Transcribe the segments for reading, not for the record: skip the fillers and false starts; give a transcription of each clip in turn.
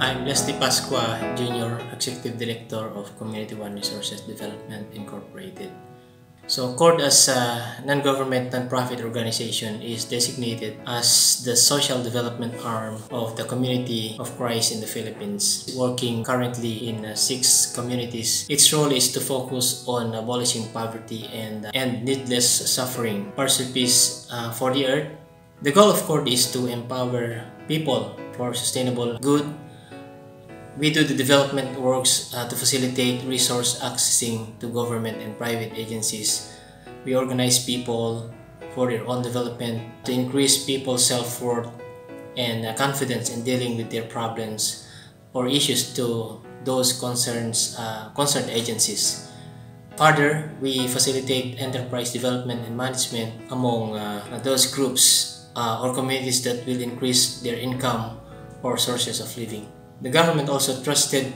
I'm Leslie Pasqua, Junior Executive Director of Community One Resources Development Incorporated. So CORD as a non-government non-profit organization is designated as the social development arm of the Community of Christ in the Philippines, working currently in 6 communities. Its role is to focus on abolishing poverty and needless suffering, pursue peace for the earth. The goal of CORD is to empower people for sustainable good. We do the development works to facilitate resource accessing to government and private agencies. We organize people for their own development to increase people's self-worth and confidence in dealing with their problems or issues to those concerned agencies. Further, we facilitate enterprise development and management among those groups or communities that will increase their income or sources of living. The government also trusted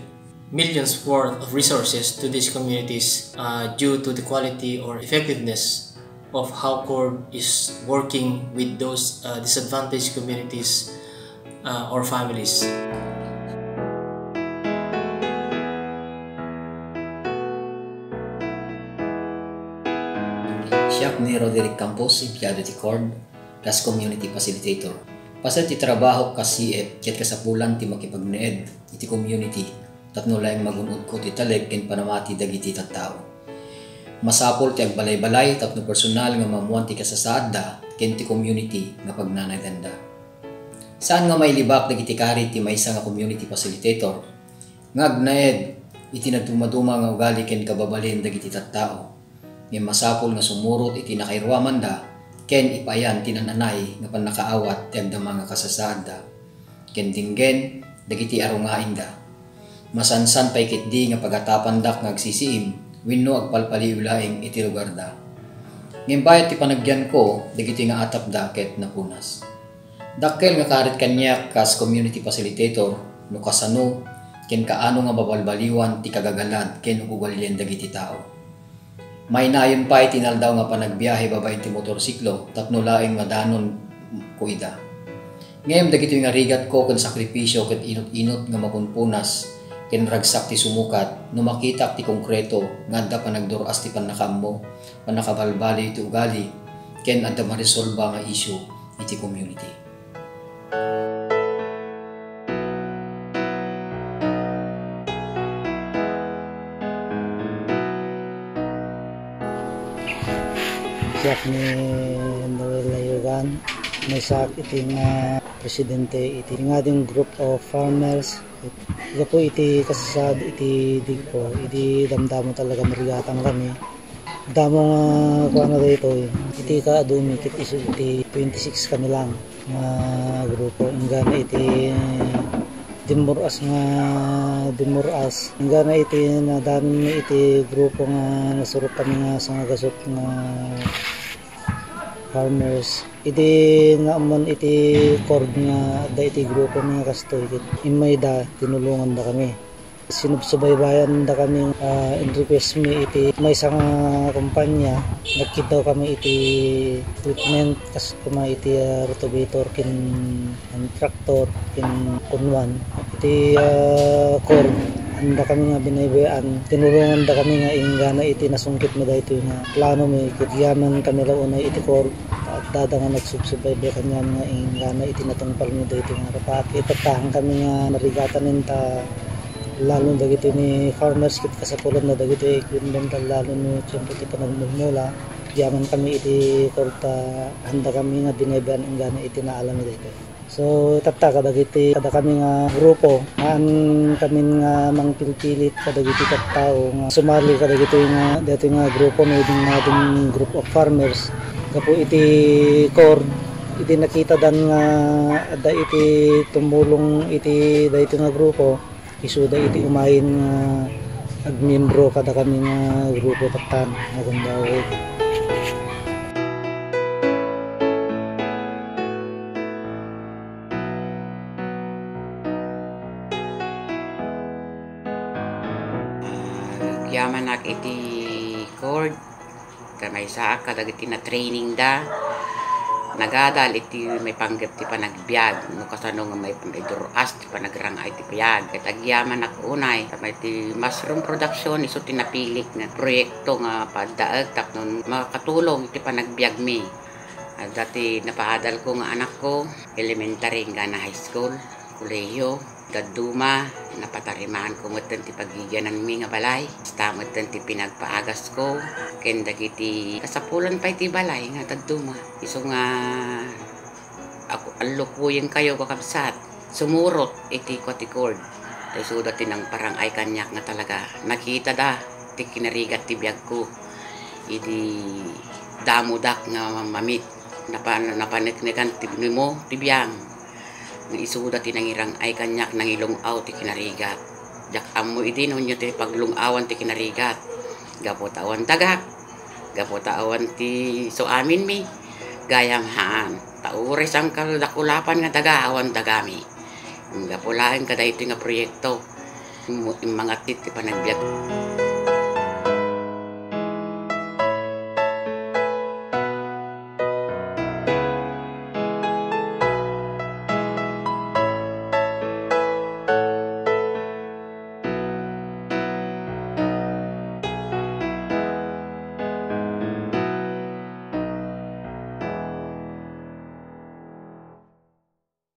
millions worth of resources to these communities due to the quality or effectiveness of how CORD is working with those disadvantaged communities or families. Siya ni Roderick Campos, empleyado ti CORD, kas Community Facilitator. Pasat ti trabaho kas CF, ket kasapulan ti makipagneed iti community, tapno layang magunod ko ti taleg ken panamati dagiti tattao. Masapol ti agbalay-balay tapno personal nga mamuan ti kasasaadda ken ti community nga pagnanaganda. Saan nga may libak dagiti kari ti maysa nga community facilitator, nga agnaed iti nagdumaduma nga ugali ken kababalin dagiti tattao. Nga masapol nga sumurot iti nakairwaman da, ken ipayan tinananay nga panakaawat ti agdama nga kasasaadda. Ken dinggen dagiti arungain da. Masansan pay kitdi nga pagatapandak nga agsisiim wenno agpalpaliwlaeng iti lugar da. Ngem bayat ti panagyan ko dagiti nga atap da ket napunas. Dakkel nga karit kaniya kas community facilitator no kasano ken kaano nga babalbaliwan ti kagagalad ken ugalyen dagiti tao. May nayon pa itinaldaw nga panagbiyahe babaen ti motorsiklo tapno laeng madanon ko ida. Ngem dagito nga rigat ko ken sakripisyo ket inot-inot nga mapunpunas ken ragsak ti sumukat no makita ti konkreto nga adda panagduras ti panakammo panakabalbali ti ugali ken adda maresolba nga issue iti community. Siyak ni Noel Layugan, may sak iti nga presidente iti nga ding group of farmers. Ito po iti kasasad iti digpo, iti damdamo talaga marigatang kami. Damo nga kuha na dito, iti kaadumi kit iso iti 26 kami lang nga grupo. Nga na iti dimuras nga na iti nadami iti grupo nga nasurot kami nga sa gasot nga farmers. Iti nga amon iti CORD nga da iti grupo nga kastoy imay da tinulungan da kami. Sinubsubaybayan da kami in request mi iti may sa nga kumpanya nagkitaw kami iti treatment kas kuma iti rotovator kin tractor kin kunwan iti CORD anda kami nga binaybayan tinulungan da kami nga ingana iti nasungkit mi da ito nga plano mi kudyaman kami launay iti CORD at dada nga nagsubsubaybay kanya nga ingana iti natungpal mi da ito nga rapat itatahan kami nga narigatan ninta lalo dagito ni farmers kit kasapulan na dagito equipment lalo no tiyempo ti panagmumula diyaman kami iti korta handa kami nga dinaybayan ingana iti naalam dito. So tatta kadagiti kada kami nga grupo an kami nga mangpilpilit kadagiti tattao nga sumali kadagiti nga dito nga grupo may ding group of farmers kapo iti CORD iti nakita dan nga ada iti tumulong iti dayto nga grupo isuda iti umahin nga agmiyembro kada kami nga grupo tattan nga gundawid. Yaman nak iti CORD kamay saak kadagiti na training da nagadal iti may panggap ti panagbiag no kasano nga may duras ti panagrangay ti payag ket agyaman ako unay may ti mushroom production iso tinapilik nga proyekto nga padaag tapnon makatulong iti panagbiag mi. Dati napaadal ko nga anak ko elementary nga na high school, kolehiyo, gaduma, napatarimaan ko ngeten ti pagigyanan mi nga balay. Basta ngeten ti pinagpaagas ko ken dagiti kasapulan pa iti balay nga tagduma. Isu nga ako allukuyen kayo kakabsat. Sumurot iti kotikord. Tay suda tinang parang ay kanyak nga talaga. Nakita da ti kinarigat ti biag ko. Idi damudak nga mamit. Napaniknikan ti mo ti biyang. Isuda tinangirang ay kanyak nang ilungaw ti kinarigat. Jak amo idin hunyo ti paglungawan ti kinarigat. Gapotawan tagak. Gapotawan ti so amin mi. Gayam haan. Taures ang kalakulapan nga dagaawan dagami. Gapulain kada ito nga proyekto. Mga tit ti panagbiag.